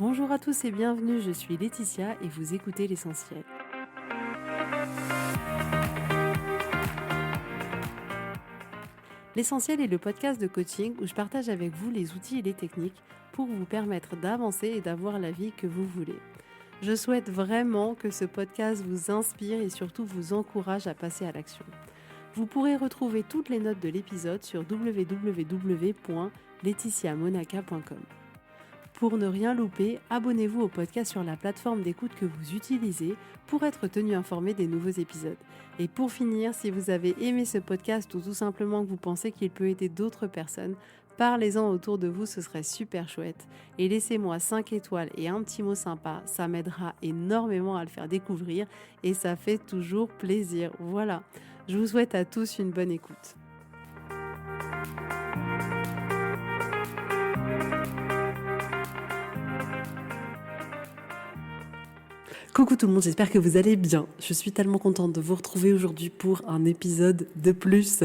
Bonjour à tous et bienvenue, je suis Laetitia et vous écoutez l'essentiel. L'essentiel est le podcast de coaching où je partage avec vous les outils et les techniques pour vous permettre d'avancer et d'avoir la vie que vous voulez. Je souhaite vraiment que ce podcast vous inspire et surtout vous encourage à passer à l'action. Vous pourrez retrouver toutes les notes de l'épisode sur www.laetitiamonaca.com. Pour ne rien louper, abonnez-vous au podcast sur la plateforme d'écoute que vous utilisez pour être tenu informé des nouveaux épisodes. Et pour finir, si vous avez aimé ce podcast ou tout simplement que vous pensez qu'il peut aider d'autres personnes, parlez-en autour de vous, ce serait super chouette. Et laissez-moi 5 étoiles et un petit mot sympa, ça m'aidera énormément à le faire découvrir et ça fait toujours plaisir. Voilà, je vous souhaite à tous une bonne écoute. Coucou tout le monde, j'espère que vous allez bien. Je suis tellement contente de vous retrouver aujourd'hui pour un épisode de plus.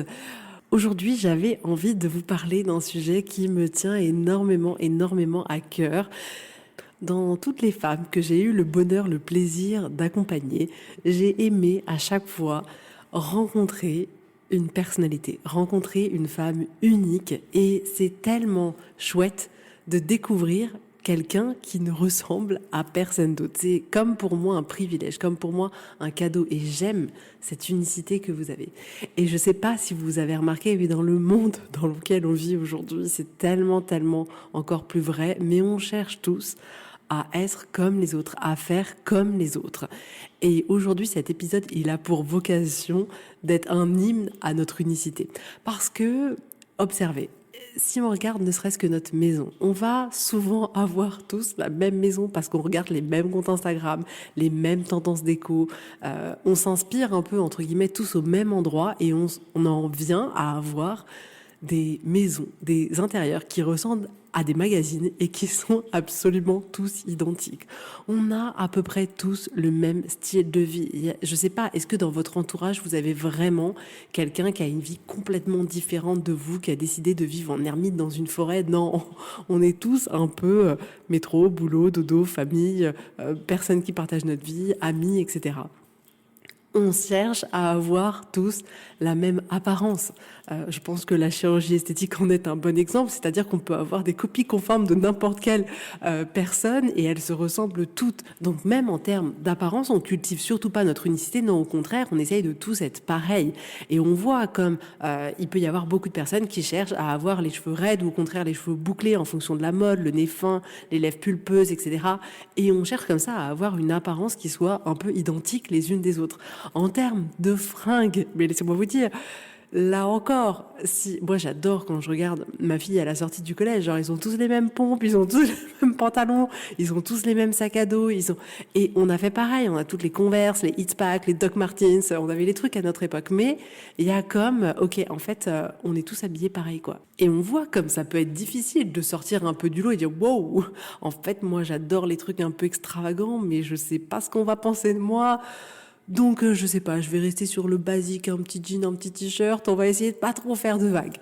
Aujourd'hui, j'avais envie de vous parler d'un sujet qui me tient énormément à cœur. Dans toutes les femmes que j'ai eu le bonheur, le plaisir d'accompagner, j'ai aimé à chaque fois rencontrer une personnalité, rencontrer une femme unique et c'est tellement chouette de découvrir quelqu'un qui ne ressemble à personne d'autre. C'est comme pour moi un privilège, comme pour moi un cadeau et j'aime cette unicité que vous avez. Et je sais pas si vous avez remarqué, mais dans le monde dans lequel on vit aujourd'hui, c'est tellement encore plus vrai, mais on cherche tous à être comme les autres, à faire comme les autres. Et aujourd'hui, cet épisode, il a pour vocation d'être un hymne à notre unicité. Parce que, observez, si on regarde ne serait-ce que notre maison, on va souvent avoir tous la même maison parce qu'on regarde les mêmes comptes Instagram, les mêmes tendances déco, on s'inspire un peu, entre guillemets, tous au même endroit et on en vient à avoir des maisons, des intérieurs qui ressemblent à des magazines et qui sont absolument tous identiques. On a à peu près tous le même style de vie. Je sais pas, est-ce que dans votre entourage, vous avez vraiment quelqu'un qui a une vie complètement différente de vous, qui a décidé de vivre en ermite dans une forêt? Non, on est tous un peu métro, boulot, dodo, famille, personnes qui partagent notre vie, amis, etc. On cherche à avoir tous la même apparence. Je pense que la chirurgie esthétique en est un bon exemple, c'est-à-dire qu'on peut avoir des copies conformes de n'importe quelle personne et elles se ressemblent toutes. Donc même en termes d'apparence, on cultive surtout pas notre unicité, non, au contraire, on essaye de tous être pareils. Et on voit comme il peut y avoir beaucoup de personnes qui cherchent à avoir les cheveux raides ou au contraire les cheveux bouclés en fonction de la mode, le nez fin, les lèvres pulpeuses, etc. Et on cherche comme ça à avoir une apparence qui soit un peu identique les unes des autres. En termes de fringues, mais laissez-moi vous dire, là encore, si moi j'adore quand je regarde ma fille à la sortie du collège, genre ils ont tous les mêmes pompes, ils ont tous les mêmes pantalons, ils ont tous les mêmes sacs à dos, et on a fait pareil, on a toutes les Converse, les Heatpack, les Doc Martens, on avait les trucs à notre époque, mais il y a comme OK, en fait, on est tous habillés pareil quoi. Et on voit comme ça peut être difficile de sortir un peu du lot et dire wow, en fait moi j'adore les trucs un peu extravagants, mais je sais pas ce qu'on va penser de moi. Donc, je sais pas, je vais rester sur le basique, un petit jean, un petit t-shirt, on va essayer de pas trop faire de vagues.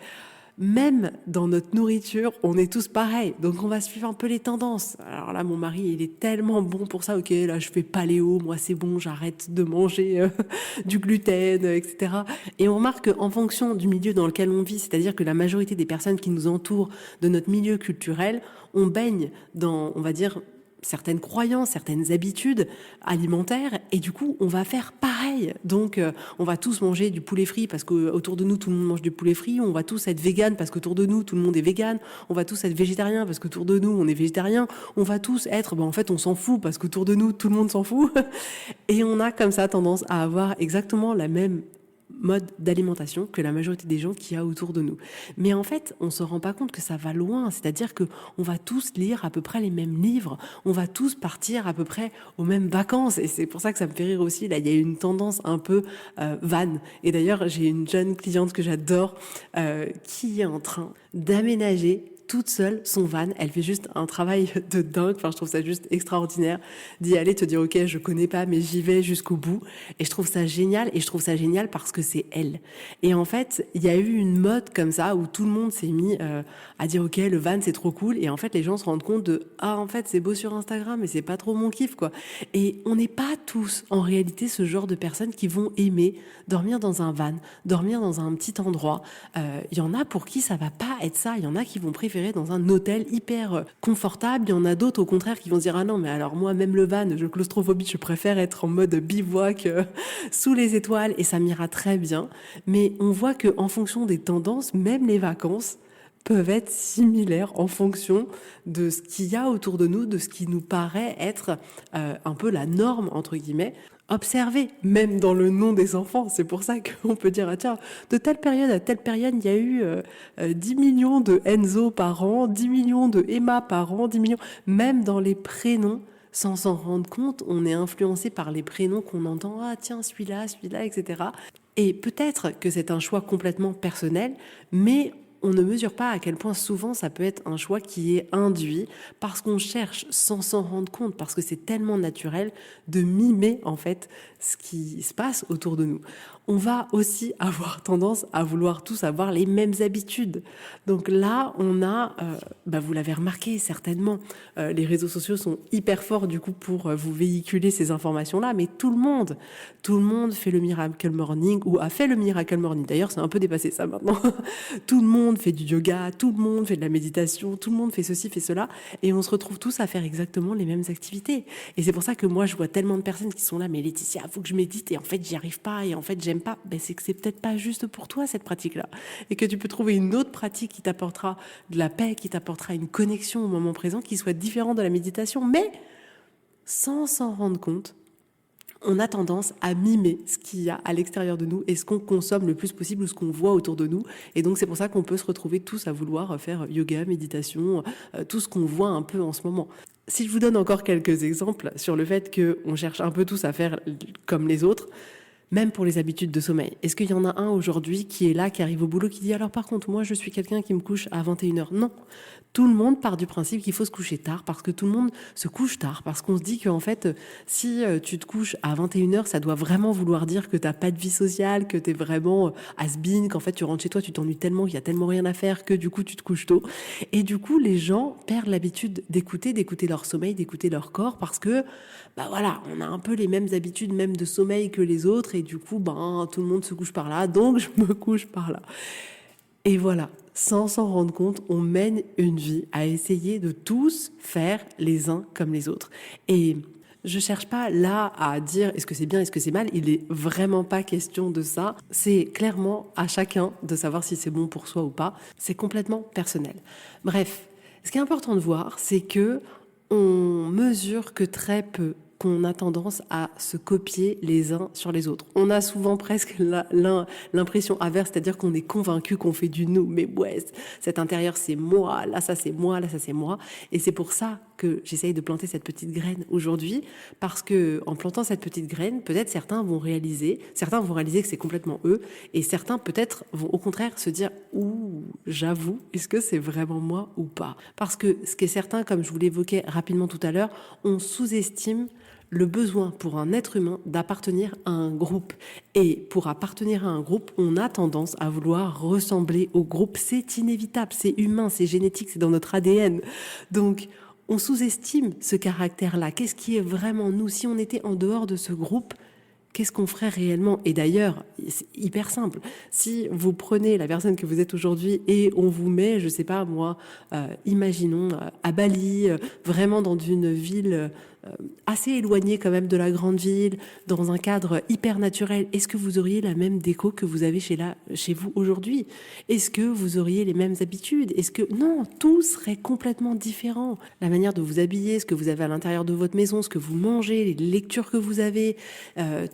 Même dans notre nourriture, on est tous pareils, donc on va suivre un peu les tendances. Alors là, mon mari, il est tellement bon pour ça, ok, là je fais paléo, moi c'est bon, j'arrête de manger du gluten, etc. Et on remarque qu'en fonction du milieu dans lequel on vit, c'est-à-dire que la majorité des personnes qui nous entourent de notre milieu culturel, on baigne dans, on va dire, certaines croyances, certaines habitudes alimentaires et du coup on va faire pareil. Donc on va tous manger du poulet frit parce qu'autour de nous tout le monde mange du poulet frit, on va tous être vegan parce qu'autour de nous tout le monde est vegan, on va tous être végétarien parce qu'autour de nous on est végétarien, on va tous être en fait on s'en fout parce qu'autour de nous tout le monde s'en fout et on a comme ça tendance à avoir exactement la même mode d'alimentation que la majorité des gens qu'il y a autour de nous. Mais en fait, on se rend pas compte que ça va loin. C'est-à-dire que on va tous lire à peu près les mêmes livres, on va tous partir à peu près aux mêmes vacances. Et c'est pour ça que ça me fait rire aussi. Là, il y a une tendance un peu van. Et d'ailleurs, j'ai une jeune cliente que j'adore qui est en train d'aménager toute seule son van. Elle fait juste un travail de dingue. Enfin, je trouve ça juste extraordinaire d'y aller, te dire ok, je connais pas, mais j'y vais jusqu'au bout. Et je trouve ça génial. Et je trouve ça génial parce que c'est elle. Et en fait, il y a eu une mode comme ça où tout le monde s'est mis à dire ok, le van c'est trop cool. Et en fait, les gens se rendent compte de ah en fait c'est beau sur Instagram, mais c'est pas trop mon kiff quoi. Et on n'est pas tous en réalité ce genre de personnes qui vont aimer dormir dans un van, dormir dans un petit endroit. Il y en a pour qui ça va pas être ça. Il y en a qui vont préférer dans un hôtel hyper confortable. Il y en a d'autres au contraire qui vont se dire ah non mais alors moi même le van, je claustrophobie, je préfère être en mode bivouac sous les étoiles et ça m'ira très bien. Mais on voit que en fonction des tendances, même les vacances peuvent être similaires en fonction de ce qu'il y a autour de nous, de ce qui nous paraît être un peu la norme, entre guillemets. Observer, même dans le nom des enfants. C'est pour ça qu'on peut dire, ah tiens, de telle période à telle période, il y a eu 10 millions de Enzo par an, 10 millions de Emma par an, 10 millions... Même dans les prénoms, sans s'en rendre compte, on est influencé par les prénoms qu'on entend, ah tiens, celui-là, etc. Et peut-être que c'est un choix complètement personnel, mais on ne mesure pas à quel point souvent ça peut être un choix qui est induit parce qu'on cherche sans s'en rendre compte, parce que c'est tellement naturel de mimer en fait ce qui se passe autour de nous. On va aussi avoir tendance à vouloir tous avoir les mêmes habitudes. Donc là, on a, vous l'avez remarqué certainement, les réseaux sociaux sont hyper forts du coup pour vous véhiculer ces informations-là, mais tout le monde fait le Miracle Morning ou a fait le Miracle Morning. D'ailleurs, c'est un peu dépassé ça maintenant. Tout le monde fait du yoga, tout le monde fait de la méditation, tout le monde fait ceci, fait cela, et on se retrouve tous à faire exactement les mêmes activités. Et c'est pour ça que moi, je vois tellement de personnes qui sont là, mais Laetitia, faut que je médite, et en fait, j'y arrive pas, et en fait, j'aime pas. Ben, c'est que c'est peut-être pas juste pour toi, cette pratique-là. Et que tu peux trouver une autre pratique qui t'apportera de la paix, qui t'apportera une connexion au moment présent, qui soit différente de la méditation, mais sans s'en rendre compte, on a tendance à mimer ce qu'il y a à l'extérieur de nous et ce qu'on consomme le plus possible ou ce qu'on voit autour de nous. Et donc, c'est pour ça qu'on peut se retrouver tous à vouloir faire yoga, méditation, tout ce qu'on voit un peu en ce moment. Si je vous donne encore quelques exemples sur le fait qu'on cherche un peu tous à faire comme les autres, même pour les habitudes de sommeil. Est-ce qu'il y en a un aujourd'hui qui est là, qui arrive au boulot, qui dit alors par contre, moi je suis quelqu'un qui me couche à 21h. Non, tout le monde part du principe qu'il faut se coucher tard parce que tout le monde se couche tard, parce qu'on se dit qu'en fait, si tu te couches à 21h, ça doit vraiment vouloir dire que t'as pas de vie sociale, que t'es vraiment has-been, qu'en fait tu rentres chez toi, tu t'ennuies tellement, qu'il y a tellement rien à faire que du coup tu te couches tôt. Et du coup, les gens perdent l'habitude d'écouter leur sommeil, d'écouter leur corps parce que, on a un peu les mêmes habitudes même de sommeil que les autres et du coup, tout le monde se couche par là, donc je me couche par là. Et voilà, sans s'en rendre compte, on mène une vie à essayer de tous faire les uns comme les autres. Et je cherche pas là à dire est-ce que c'est bien, est-ce que c'est mal. Il est vraiment pas question de ça. C'est clairement à chacun de savoir si c'est bon pour soi ou pas. C'est complètement personnel. Bref, ce qui est important de voir, c'est que on mesure que très peu, qu'on a tendance à se copier les uns sur les autres. On a souvent presque l'impression inverse, c'est-à-dire qu'on est convaincu qu'on fait du nous. Mais ouais, cet intérieur c'est moi, là ça c'est moi, là ça c'est moi. Et c'est pour ça que j'essaye de planter cette petite graine aujourd'hui, parce que en plantant cette petite graine, peut-être certains vont réaliser que c'est complètement eux, et certains peut-être vont au contraire se dire ouh, j'avoue, est-ce que c'est vraiment moi ou pas? Parce que ce qui est certain, comme je vous l'évoquais rapidement tout à l'heure, on sous-estime le besoin pour un être humain d'appartenir à un groupe. Et pour appartenir à un groupe, on a tendance à vouloir ressembler au groupe. C'est inévitable, c'est humain, c'est génétique, c'est dans notre ADN. Donc, on sous-estime ce caractère-là. Qu'est-ce qui est vraiment nous? Si on était en dehors de ce groupe, qu'est-ce qu'on ferait réellement? Et d'ailleurs, c'est hyper simple. Si vous prenez la personne que vous êtes aujourd'hui et on vous met, je sais pas moi, imaginons à Bali, vraiment dans une ville assez éloignée quand même de la grande ville, dans un cadre hyper naturel, est-ce que vous auriez la même déco que vous avez chez vous aujourd'hui? Est-ce que vous auriez les mêmes habitudes? Non, tout serait complètement différent. La manière de vous habiller, ce que vous avez à l'intérieur de votre maison, ce que vous mangez, les lectures que vous avez,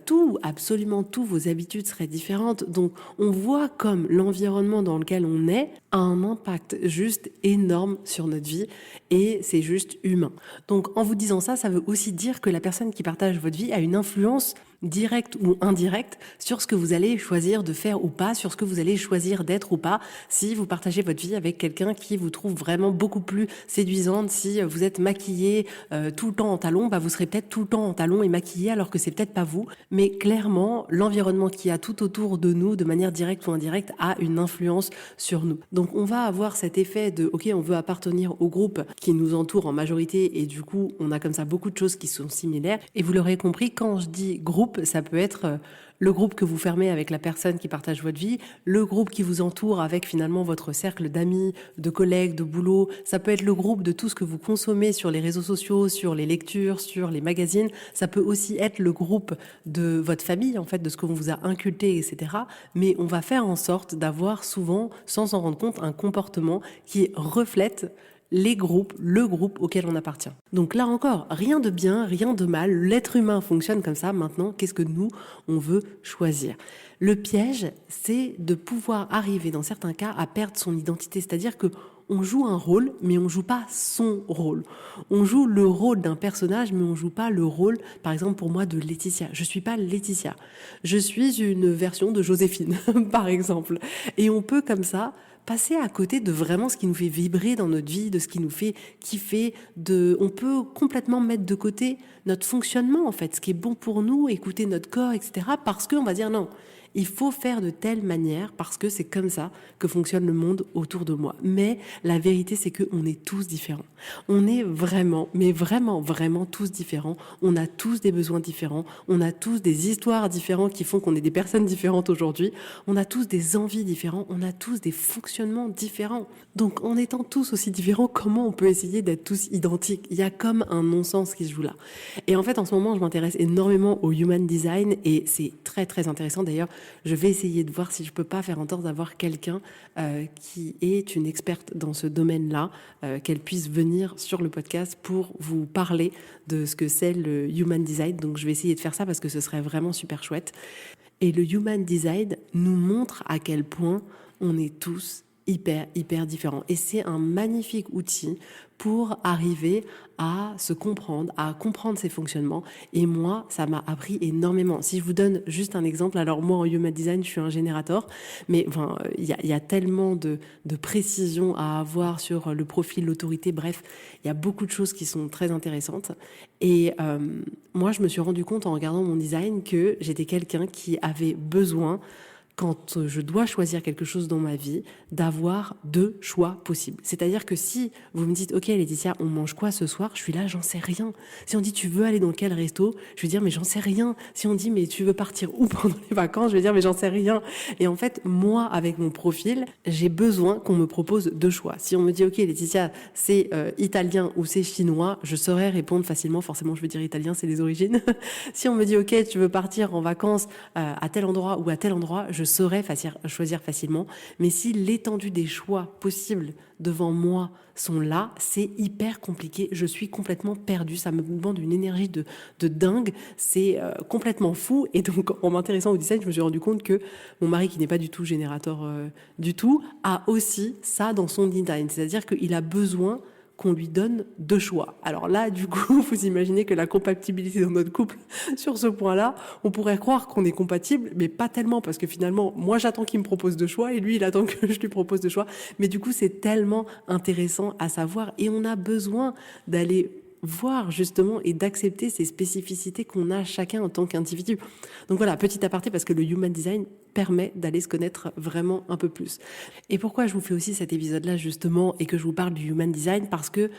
tout, absolument tout, vos habitudes seraient différentes. Donc, on voit comme l'environnement dans lequel on est a un impact juste énorme sur notre vie et c'est juste humain. Donc, en vous disant ça, ça veut aussi dire que la personne qui partage votre vie a une influence direct ou indirect sur ce que vous allez choisir de faire ou pas, sur ce que vous allez choisir d'être ou pas. Si vous partagez votre vie avec quelqu'un qui vous trouve vraiment beaucoup plus séduisante, si vous êtes maquillée tout le temps en talons, vous serez peut-être tout le temps en talons et maquillée alors que c'est peut-être pas vous. Mais clairement, l'environnement qu'il y a tout autour de nous, de manière directe ou indirecte, a une influence sur nous. Donc on va avoir cet effet de ok, on veut appartenir au groupe qui nous entoure en majorité et du coup on a comme ça beaucoup de choses qui sont similaires. Et vous l'aurez compris, quand je dis groupe, ça peut être le groupe que vous fermez avec la personne qui partage votre vie, le groupe qui vous entoure avec finalement votre cercle d'amis, de collègues, de boulot. Ça peut être le groupe de tout ce que vous consommez sur les réseaux sociaux, sur les lectures, sur les magazines. Ça peut aussi être le groupe de votre famille, en fait, de ce qu'on vous a inculqué, etc. Mais on va faire en sorte d'avoir souvent, sans s'en rendre compte, un comportement qui reflète les groupes, le groupe auquel on appartient. Donc là encore, rien de bien, rien de mal. L'être humain fonctionne comme ça. Maintenant, qu'est-ce que nous, on veut choisir ? Le piège, c'est de pouvoir arriver, dans certains cas, à perdre son identité. C'est-à-dire que on joue un rôle, mais on joue pas son rôle. On joue le rôle d'un personnage, mais on joue pas le rôle, par exemple pour moi, de Laetitia. Je suis pas Laetitia. Je suis une version de Joséphine, par exemple. Et on peut comme ça passer à côté de vraiment ce qui nous fait vibrer dans notre vie, de ce qui nous fait kiffer. On peut complètement mettre de côté notre fonctionnement, en fait, ce qui est bon pour nous, écouter notre corps, etc. Parce qu'on va dire non. Il faut faire de telle manière parce que c'est comme ça que fonctionne le monde autour de moi. Mais la vérité, c'est qu'on est tous différents. On est vraiment, mais vraiment, vraiment tous différents. On a tous des besoins différents. On a tous des histoires différentes qui font qu'on est des personnes différentes aujourd'hui. On a tous des envies différentes. On a tous des fonctionnements différents. Donc, en étant tous aussi différents, comment on peut essayer d'être tous identiques ? Il y a comme un non-sens qui se joue là. Et en fait, en ce moment, je m'intéresse énormément au human design et c'est très, très intéressant. D'ailleurs, je vais essayer de voir si je peux pas faire en sorte d'avoir quelqu'un qui est une experte dans ce domaine-là, qu'elle puisse venir sur le podcast pour vous parler de ce que c'est le human design. Donc, je vais essayer de faire ça parce que ce serait vraiment super chouette. Et le human design nous montre à quel point on est tous hyper différents. Et c'est un magnifique outil pour arriver à se comprendre, à comprendre ses fonctionnements. Et moi, ça m'a appris énormément. Si je vous donne juste un exemple, alors moi en Human Design, je suis un générateur, mais enfin, il y a tellement de précision à avoir sur le profil, l'autorité, bref, il y a beaucoup de choses qui sont très intéressantes. Et moi, je me suis rendu compte en regardant mon design que j'étais quelqu'un qui avait besoin, quand je dois choisir quelque chose dans ma vie, d'avoir 2 choix possibles. C'est-à-dire que si vous me dites « Ok Laetitia, on mange quoi ce soir ?» Je suis là, j'en sais rien. Si on dit « Tu veux aller dans quel resto ?» Je vais dire « Mais j'en sais rien. » Si on dit « Mais tu veux partir où pendant les vacances ?» Je vais dire « Mais j'en sais rien. » Et en fait, moi, avec mon profil, j'ai besoin qu'on me propose 2 choix. Si on me dit « Ok Laetitia, c'est italien ou c'est chinois ?» Je saurais répondre facilement. Forcément, je veux dire italien, c'est les origines. Si on me dit « Ok, tu veux partir en vacances à tel endroit ou à tel endroit ?» Je saurais choisir facilement. Mais si l'étendue des choix possibles devant moi sont là, c'est hyper compliqué. Je suis complètement perdue. Ça me demande une énergie de dingue. C'est complètement fou. Et donc, en m'intéressant au design, je me suis rendu compte que mon mari, qui n'est pas du tout générateur du tout, a aussi ça dans son design. C'est-à-dire qu'il a besoin qu'on lui donne 2 choix. Alors là, du coup, vous imaginez que la compatibilité dans notre couple, sur ce point-là, on pourrait croire qu'on est compatible, mais pas tellement, parce que finalement, moi, j'attends qu'il me propose 2 choix, et lui, il attend que je lui propose 2 choix. Mais du coup, c'est tellement intéressant à savoir, et on a besoin d'aller voir justement et d'accepter ces spécificités qu'on a chacun en tant qu'individu. Donc voilà, petit aparté, parce que le human design permet d'aller se connaître vraiment un peu plus. Et pourquoi je vous fais aussi cet épisode-là justement et que je vous parle du human design ? Parce que,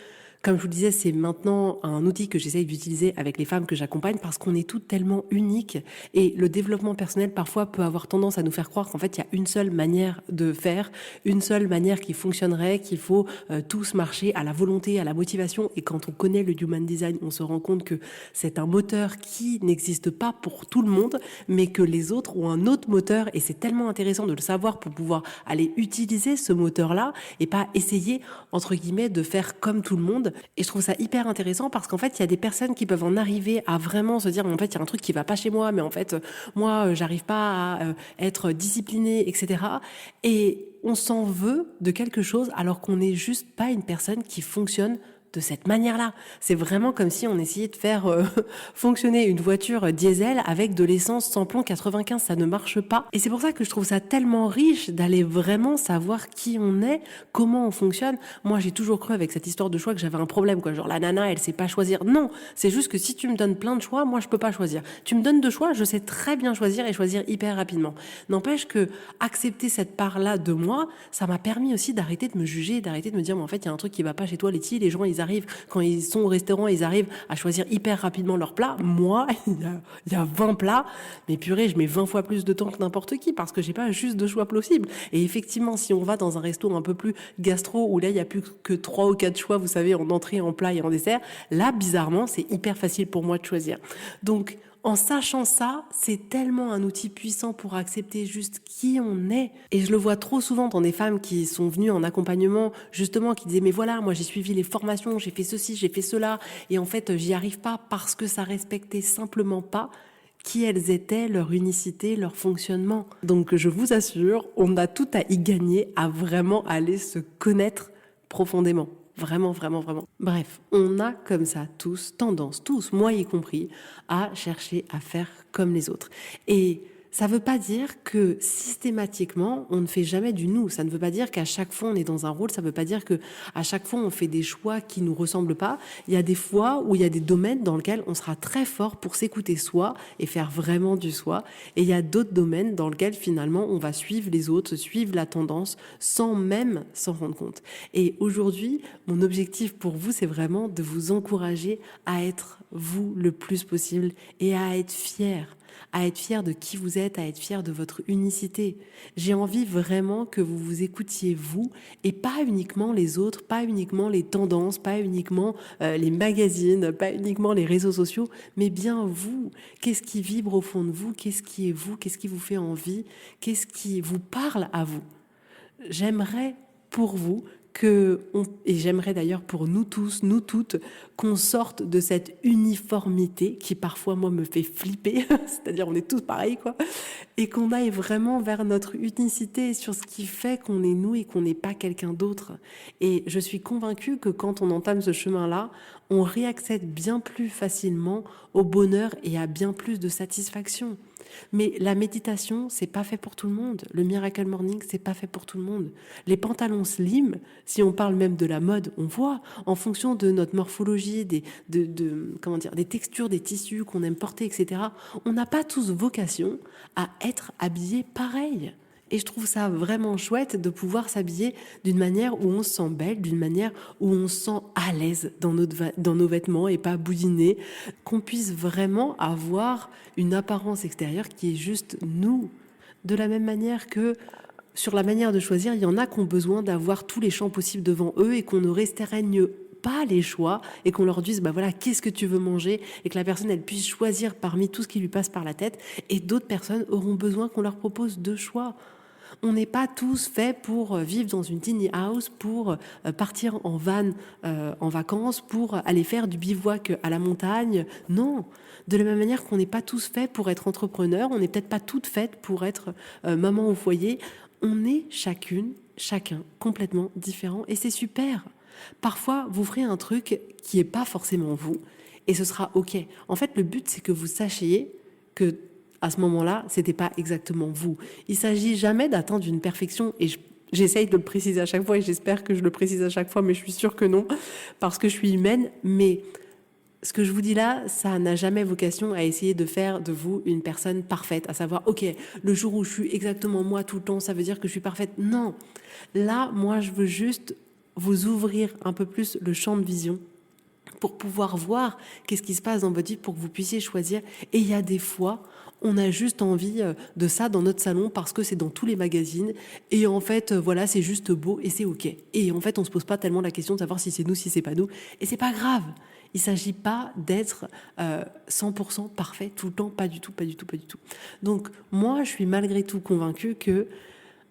comme je vous le disais, c'est maintenant un outil que j'essaye d'utiliser avec les femmes que j'accompagne parce qu'on est toutes tellement uniques et le développement personnel parfois peut avoir tendance à nous faire croire qu'en fait il y a une seule manière de faire, une seule manière qui fonctionnerait, qu'il faut tous marcher à la volonté, à la motivation. Et quand on connaît le human design, on se rend compte que c'est un moteur qui n'existe pas pour tout le monde, mais que les autres ont un autre moteur et c'est tellement intéressant de le savoir pour pouvoir aller utiliser ce moteur-là et pas essayer, entre guillemets, de faire comme tout le monde. Et je trouve ça hyper intéressant parce qu'en fait, il y a des personnes qui peuvent en arriver à vraiment se dire, en fait, il y a un truc qui va pas chez moi, mais en fait, moi, j'arrive pas à être disciplinée, etc. Et on s'en veut de quelque chose alors qu'on n'est juste pas une personne qui fonctionne de cette manière-là. C'est vraiment comme si on essayait de faire fonctionner une voiture diesel avec de l'essence sans plomb 95. Ça ne marche pas. Et c'est pour ça que je trouve ça tellement riche d'aller vraiment savoir qui on est, comment on fonctionne. Moi, j'ai toujours cru avec cette histoire de choix que j'avais un problème, quoi. Genre, la nana, elle sait pas choisir. Non, c'est juste que si tu me donnes plein de choix, moi, je peux pas choisir. Tu me donnes 2 choix, je sais très bien choisir et choisir hyper rapidement. N'empêche que accepter cette part-là de moi, ça m'a permis aussi d'arrêter de me juger, d'arrêter de me dire, mais en fait, il y a un truc qui va pas chez toi, Letty. Les gens, ils arrivent, quand ils sont au restaurant, ils arrivent à choisir hyper rapidement leur plat. Moi, il y a 20 plats, mais purée, je mets 20 fois plus de temps que n'importe qui parce que j'ai pas juste 2 choix possibles. Et effectivement, si on va dans un resto un peu plus gastro où là, il y a plus que 3 ou 4 choix, vous savez, en entrée, en plat et en dessert, là, bizarrement, c'est hyper facile pour moi de choisir. Donc, en sachant ça, c'est tellement un outil puissant pour accepter juste qui on est. Et je le vois trop souvent dans des femmes qui sont venues en accompagnement, justement, qui disaient, mais voilà, moi j'ai suivi les formations, j'ai fait ceci, j'ai fait cela, et en fait, j'y arrive pas parce que ça respectait simplement pas qui elles étaient, leur unicité, leur fonctionnement. Donc je vous assure, on a tout à y gagner à vraiment aller se connaître profondément. Vraiment, vraiment, vraiment. Bref, on a comme ça tous tendance, tous, moi y compris, à chercher à faire comme les autres. Et ça ne veut pas dire que systématiquement, on ne fait jamais du nous. Ça ne veut pas dire qu'à chaque fois, on est dans un rôle. Ça ne veut pas dire qu'à chaque fois, on fait des choix qui ne nous ressemblent pas. Il y a des fois où il y a des domaines dans lesquels on sera très fort pour s'écouter soi et faire vraiment du soi. Et il y a d'autres domaines dans lesquels, finalement, on va suivre les autres, suivre la tendance, sans même s'en rendre compte. Et aujourd'hui, mon objectif pour vous, c'est vraiment de vous encourager à être vous le plus possible et à être fier de qui vous êtes, à être fier de votre unicité. J'ai envie vraiment que vous vous écoutiez vous et pas uniquement les autres, pas uniquement les tendances, pas uniquement les magazines, pas uniquement les réseaux sociaux, mais bien vous. Qu'est-ce qui vibre au fond de vous? Qu'est-ce qui est vous? Qu'est-ce qui vous fait envie? Qu'est-ce qui vous parle à vous? J'aimerais pour vous et j'aimerais d'ailleurs pour nous tous, nous toutes, qu'on sorte de cette uniformité qui parfois, moi, me fait flipper, c'est-à-dire on est tous pareils, quoi, et qu'on aille vraiment vers notre unicité sur ce qui fait qu'on est nous et qu'on n'est pas quelqu'un d'autre. Et je suis convaincue que quand on entame ce chemin-là, on réaccède bien plus facilement au bonheur et à bien plus de satisfaction. Mais la méditation, c'est pas fait pour tout le monde. Le Miracle Morning, c'est pas fait pour tout le monde. Les pantalons slim, si on parle même de la mode, on voit, en fonction de notre morphologie, des textures des tissus qu'on aime porter, etc., on n'a pas tous vocation à être habillés pareil. Et je trouve ça vraiment chouette de pouvoir s'habiller d'une manière où on se sent belle, d'une manière où on se sent à l'aise dans nos vêtements et pas boudiné, qu'on puisse vraiment avoir une apparence extérieure qui est juste nous. De la même manière que sur la manière de choisir, il y en a qui ont besoin d'avoir tous les champs possibles devant eux et qu'on ne restreigne pas les choix et qu'on leur dise, bah voilà, qu'est-ce que tu veux manger et que la personne, elle puisse choisir parmi tout ce qui lui passe par la tête. Et d'autres personnes auront besoin qu'on leur propose 2 choix. On n'est pas tous faits pour vivre dans une tiny house, pour partir en van en vacances, pour aller faire du bivouac à la montagne. Non. De la même manière qu'on n'est pas tous faits pour être entrepreneurs, on n'est peut-être pas toutes faites pour être maman au foyer. On est chacun complètement différent et c'est super. Parfois, vous ferez un truc qui n'est pas forcément vous et ce sera OK. En fait, le but, c'est que vous sachiez que à ce moment-là, c'était pas exactement vous. Il s'agit jamais d'atteindre une perfection et j'essaye de le préciser à chaque fois et j'espère que je le précise à chaque fois, mais je suis sûre que non, parce que je suis humaine. Mais ce que je vous dis là, ça n'a jamais vocation à essayer de faire de vous une personne parfaite, à savoir, OK, le jour où je suis exactement moi tout le temps, ça veut dire que je suis parfaite. Non. Là, moi, je veux juste vous ouvrir un peu plus le champ de vision pour pouvoir voir qu'est-ce qui se passe dans votre vie, pour que vous puissiez choisir. Et il y a des fois, on a juste envie de ça dans notre salon parce que c'est dans tous les magazines. Et en fait, voilà, c'est juste beau et c'est OK. Et en fait, on se pose pas tellement la question de savoir si c'est nous, si c'est pas nous. Et c'est pas grave. Il s'agit pas d'être 100% parfait tout le temps. Pas du tout, pas du tout, pas du tout. Donc, moi, je suis malgré tout convaincue que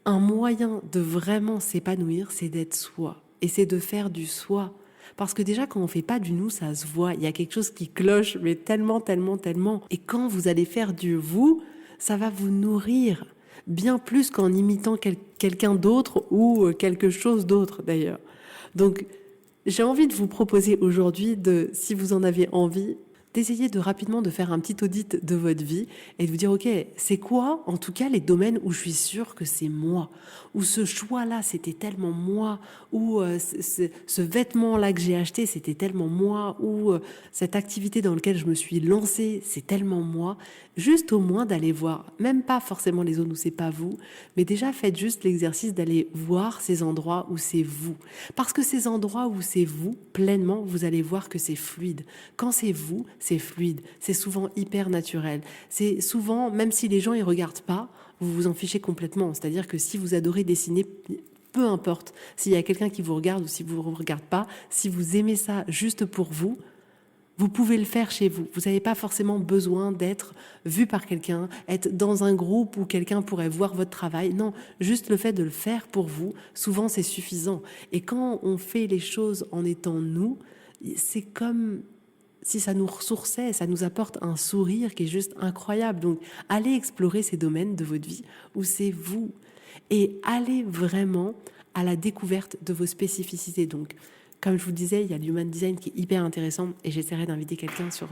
un moyen de vraiment s'épanouir, c'est d'être soi. Et c'est de faire du soi. Parce que déjà, quand on fait pas du nous, ça se voit. Il y a quelque chose qui cloche, mais tellement, tellement, tellement. Et quand vous allez faire du vous, ça va vous nourrir. Bien plus qu'en imitant quelqu'un d'autre ou quelque chose d'autre, d'ailleurs. Donc, J'ai envie de vous proposer aujourd'hui, si vous en avez envie, d'essayer rapidement de faire un petit audit de votre vie et de vous dire, ok, c'est quoi en tout cas les domaines où je suis sûre que c'est moi, où ce choix-là c'était tellement moi, où ce vêtement-là que j'ai acheté c'était tellement moi, où cette activité dans laquelle je me suis lancée c'est tellement moi. Juste au moins d'aller voir, même pas forcément les zones où c'est pas vous, mais déjà faites juste l'exercice d'aller voir ces endroits où c'est vous. Parce que ces endroits où c'est vous, pleinement, vous allez voir que c'est fluide. Quand c'est vous, c'est fluide. C'est souvent hyper naturel. C'est souvent, même si les gens y regardent pas, vous vous en fichez complètement. C'est-à-dire que si vous adorez dessiner, peu importe s'il y a quelqu'un qui vous regarde ou si vous ne vous regarde pas, si vous aimez ça juste pour vous, vous pouvez le faire chez vous. Vous n'avez pas forcément besoin d'être vu par quelqu'un, être dans un groupe où quelqu'un pourrait voir votre travail. Non, juste le fait de le faire pour vous, souvent c'est suffisant. Et quand on fait les choses en étant nous, c'est comme si ça nous ressourçait, ça nous apporte un sourire qui est juste incroyable. Donc, allez explorer ces domaines de votre vie où c'est vous. Et allez vraiment à la découverte de vos spécificités. Donc, comme je vous disais, il y a l'human design qui est hyper intéressant et j'essaierai d'inviter quelqu'un sur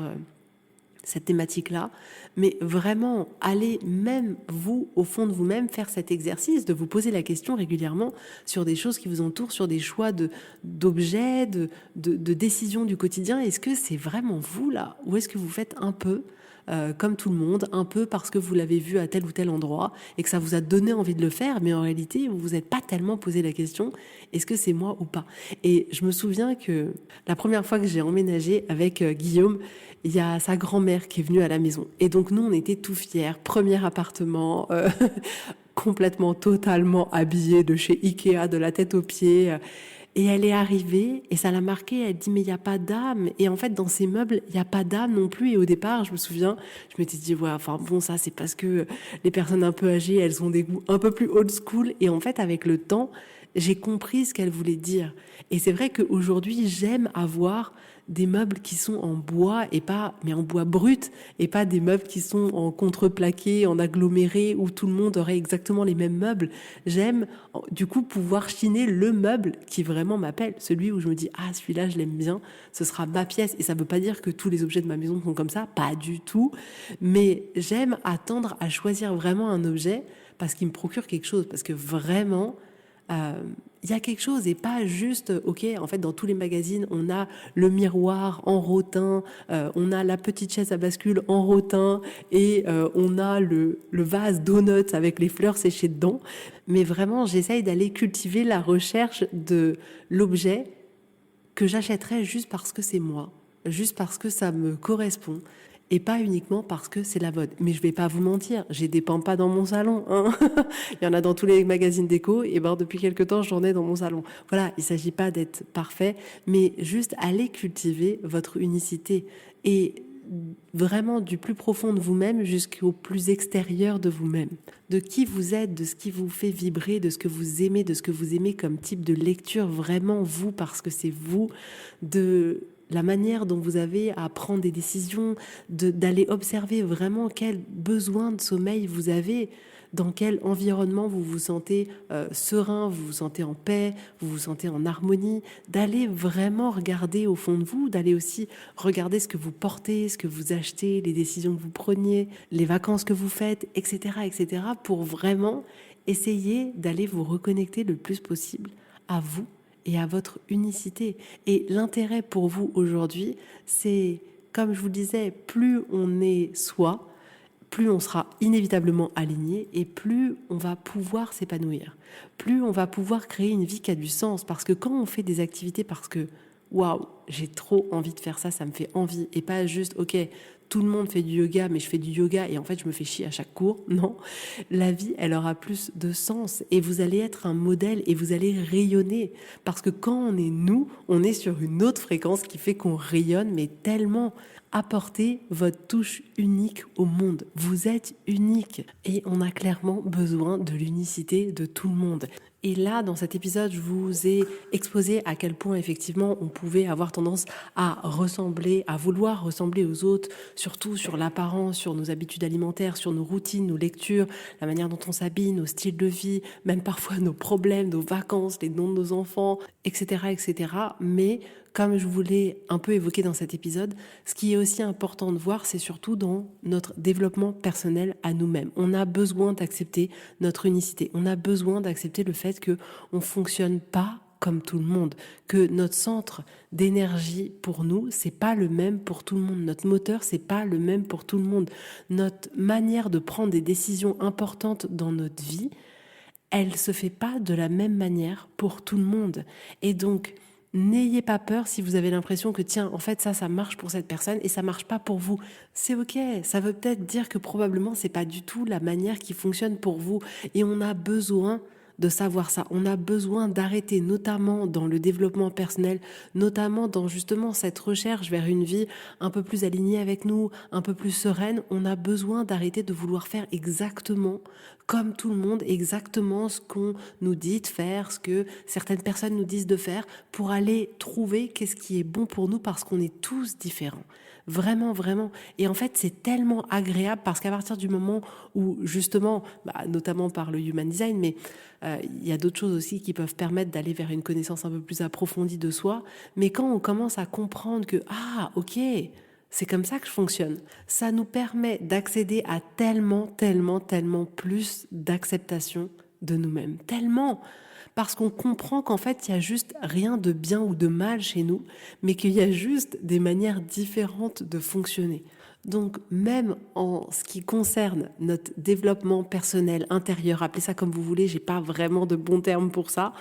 cette thématique-là. Mais vraiment, allez même vous, au fond de vous-même, faire cet exercice de vous poser la question régulièrement sur des choses qui vous entourent, sur des choix d'objets, de décisions du quotidien. Est-ce que c'est vraiment vous là? Ou est-ce que vous faites un peu comme tout le monde, un peu parce que vous l'avez vu à tel ou tel endroit et que ça vous a donné envie de le faire, mais en réalité, vous vous êtes pas tellement posé la question, est-ce que c'est moi ou pas? Et je me souviens que la première fois que j'ai emménagé avec Guillaume, il y a sa grand-mère qui est venue à la maison. Et donc nous, on était tout fiers. Premier appartement, complètement, totalement habillé de chez Ikea, de la tête aux pieds. Et elle est arrivée et ça l'a marquée. Elle dit mais il n'y a pas d'âme. Et en fait dans ces meubles il n'y a pas d'âme non plus. Et au départ je me souviens, je m'étais dit ouais enfin bon ça c'est parce que les personnes un peu âgées elles ont des goûts un peu plus old school. Et en fait avec le temps j'ai compris ce qu'elle voulait dire. Et c'est vrai qu'aujourd'hui j'aime avoir des meubles qui sont en bois et pas, mais en bois brut et pas des meubles qui sont en contreplaqué, en aggloméré où tout le monde aurait exactement les mêmes meubles. J'aime du coup pouvoir chiner le meuble qui vraiment m'appelle, celui où je me dis ah celui-là je l'aime bien, ce sera ma pièce. Et ça veut pas dire que tous les objets de ma maison sont comme ça, pas du tout, mais j'aime attendre à choisir vraiment un objet parce qu'il me procure quelque chose, parce que vraiment il y a quelque chose et pas juste, ok, en fait dans tous les magazines on a le miroir en rotin, on a la petite chaise à bascule en rotin et on a le vase donuts avec les fleurs séchées dedans, mais vraiment j'essaye d'aller cultiver la recherche de l'objet que j'achèterais juste parce que c'est moi, juste parce que ça me correspond et pas uniquement parce que c'est la mode. Mais je vais pas vous mentir, j'ai des pampas dans mon salon. Hein. Il y en a dans tous les magazines déco et ben depuis quelque temps j'en ai dans mon salon. Voilà, il s'agit pas d'être parfait, mais juste aller cultiver votre unicité et vraiment du plus profond de vous-même jusqu'au plus extérieur de vous-même. De qui vous êtes, de ce qui vous fait vibrer, de ce que vous aimez, de ce que vous aimez comme type de lecture, vraiment vous parce que c'est vous, de la manière dont vous avez à prendre des décisions, d'aller observer vraiment quel besoin de sommeil vous avez, dans quel environnement vous vous sentez serein, vous vous sentez en paix, vous vous sentez en harmonie, d'aller vraiment regarder au fond de vous, d'aller aussi regarder ce que vous portez, ce que vous achetez, les décisions que vous preniez, les vacances que vous faites, etc., pour vraiment essayer d'aller vous reconnecter le plus possible à vous et à votre unicité. Et l'intérêt pour vous aujourd'hui, c'est, comme je vous le disais, plus on est soi, plus on sera inévitablement aligné et plus on va pouvoir s'épanouir. Plus on va pouvoir créer une vie qui a du sens. Parce que quand on fait des activités parce que waouh, j'ai trop envie de faire ça, ça me fait envie. Et pas juste, ok, tout le monde fait du yoga, mais je fais du yoga et en fait je me fais chier à chaque cours. Non, la vie, elle aura plus de sens et vous allez être un modèle et vous allez rayonner. Parce que quand on est nous, on est sur une autre fréquence qui fait qu'on rayonne, mais tellement. Apportez votre touche unique au monde. Vous êtes unique et on a clairement besoin de l'unicité de tout le monde. Et là, dans cet épisode, je vous ai exposé à quel point, effectivement, on pouvait avoir tendance à ressembler, à vouloir ressembler aux autres, surtout sur l'apparence, sur nos habitudes alimentaires, sur nos routines, nos lectures, la manière dont on s'habille, nos styles de vie, même parfois nos problèmes, nos vacances, les noms de nos enfants, etc., etc. Mais comme je vous l'ai un peu évoqué dans cet épisode, ce qui est aussi important de voir, c'est surtout dans notre développement personnel à nous-mêmes. On a besoin d'accepter notre unicité. On a besoin d'accepter le fait que on fonctionne pas comme tout le monde, que notre centre d'énergie pour nous, c'est pas le même pour tout le monde. Notre moteur, c'est pas le même pour tout le monde. Notre manière de prendre des décisions importantes dans notre vie, elle se fait pas de la même manière pour tout le monde. Et donc, n'ayez pas peur si vous avez l'impression que tiens, en fait, ça marche pour cette personne et ça marche pas pour vous. C'est ok. Ça veut peut-être dire que probablement c'est pas du tout la manière qui fonctionne pour vous. Et on a besoin de savoir ça. On a besoin d'arrêter, notamment dans le développement personnel, notamment dans justement cette recherche vers une vie un peu plus alignée avec nous, un peu plus sereine. On a besoin d'arrêter de vouloir faire exactement comme tout le monde, exactement ce qu'on nous dit de faire, ce que certaines personnes nous disent de faire, pour aller trouver qu'est-ce qui est bon pour nous parce qu'on est tous différents. Vraiment, vraiment. Et en fait, c'est tellement agréable parce qu'à partir du moment où, justement, notamment par le human design, mais il y a d'autres choses aussi qui peuvent permettre d'aller vers une connaissance un peu plus approfondie de soi. Mais quand on commence à comprendre que, ok, c'est comme ça que je fonctionne, ça nous permet d'accéder à tellement, tellement, tellement plus d'acceptation de nous-mêmes. Tellement! Parce qu'on comprend qu'en fait, il n'y a juste rien de bien ou de mal chez nous, mais qu'il y a juste des manières différentes de fonctionner. Donc, même en ce qui concerne notre développement personnel intérieur, appelez ça comme vous voulez, j'ai pas vraiment de bons termes pour ça,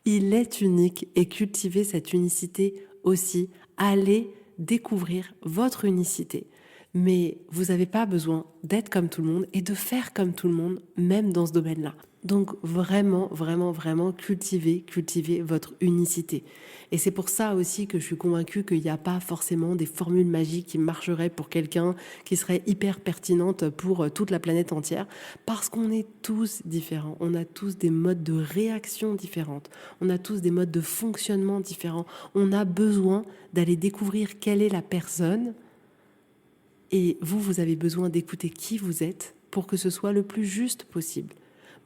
il est unique et cultivez cette unicité aussi. Allez découvrir votre unicité. Mais vous n'avez pas besoin d'être comme tout le monde et de faire comme tout le monde, même dans ce domaine-là. Donc vraiment, vraiment, vraiment cultivez votre unicité. Et c'est pour ça aussi que je suis convaincue qu'il n'y a pas forcément des formules magiques qui marcheraient pour quelqu'un, qui seraient hyper pertinentes pour toute la planète entière, parce qu'on est tous différents. On a tous des modes de réaction différentes. On a tous des modes de fonctionnement différents. On a besoin d'aller découvrir quelle est la personne. Et vous avez besoin d'écouter qui vous êtes pour que ce soit le plus juste possible.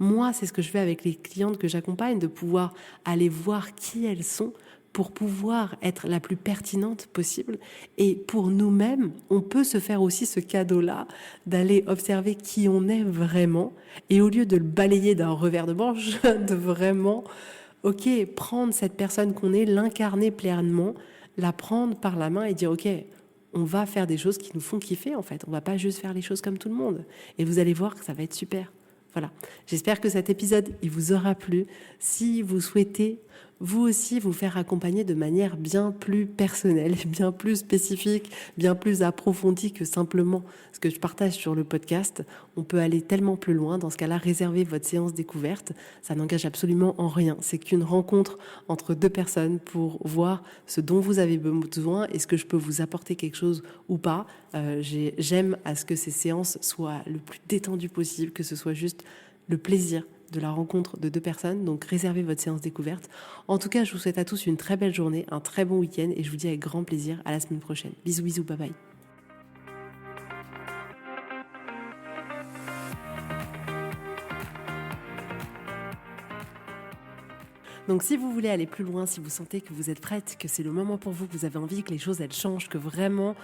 Moi, c'est ce que je fais avec les clientes que j'accompagne, de pouvoir aller voir qui elles sont pour pouvoir être la plus pertinente possible. Et pour nous-mêmes, on peut se faire aussi ce cadeau-là, d'aller observer qui on est vraiment. Et au lieu de le balayer d'un revers de manche, de vraiment, prendre cette personne qu'on est, l'incarner pleinement, la prendre par la main et dire, on va faire des choses qui nous font kiffer en fait. On va pas juste faire les choses comme tout le monde. Et vous allez voir que ça va être super. Voilà. J'espère que cet épisode, il vous aura plu. Si vous souhaitez, vous aussi, vous faire accompagner de manière bien plus personnelle, bien plus spécifique, bien plus approfondie que simplement ce que je partage sur le podcast, on peut aller tellement plus loin. Dans ce cas-là, réservez votre séance découverte. Ça n'engage absolument en rien. C'est qu'une rencontre entre deux personnes pour voir ce dont vous avez besoin. Est-ce que je peux vous apporter quelque chose ou pas? J'aime à ce que ces séances soient le plus détendues possible, que ce soit juste le plaisir de la rencontre de deux personnes. Donc réservez votre séance découverte. En tout cas, je vous souhaite à tous une très belle journée, un très bon week-end et je vous dis avec grand plaisir à la semaine prochaine. Bisous, bisous, bye bye. Donc si vous voulez aller plus loin, si vous sentez que vous êtes prête, que c'est le moment pour vous, que vous avez envie que les choses elles changent, que vraiment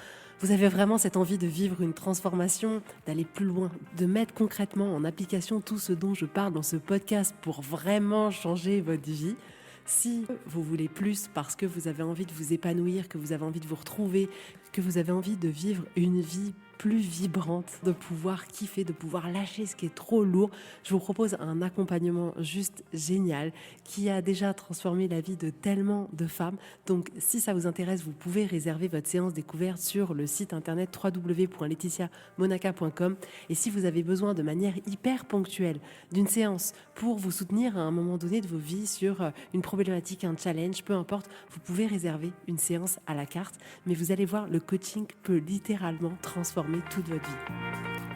vous avez vraiment cette envie de vivre une transformation, d'aller plus loin, de mettre concrètement en application tout ce dont je parle dans ce podcast pour vraiment changer votre vie. Si vous voulez plus parce que vous avez envie de vous épanouir, que vous avez envie de vous retrouver, que vous avez envie de vivre une vie plus vibrante, de pouvoir kiffer, de pouvoir lâcher ce qui est trop lourd, je vous propose un accompagnement juste génial qui a déjà transformé la vie de tellement de femmes. Donc si ça vous intéresse, vous pouvez réserver votre séance découverte sur le site internet www.laetitiamonaca.com. Et si vous avez besoin de manière hyper ponctuelle d'une séance pour vous soutenir à un moment donné de vos vies sur une problématique, un challenge, peu importe, vous pouvez réserver une séance à la carte. Mais vous allez voir, le coaching peut littéralement transformer toute votre vie.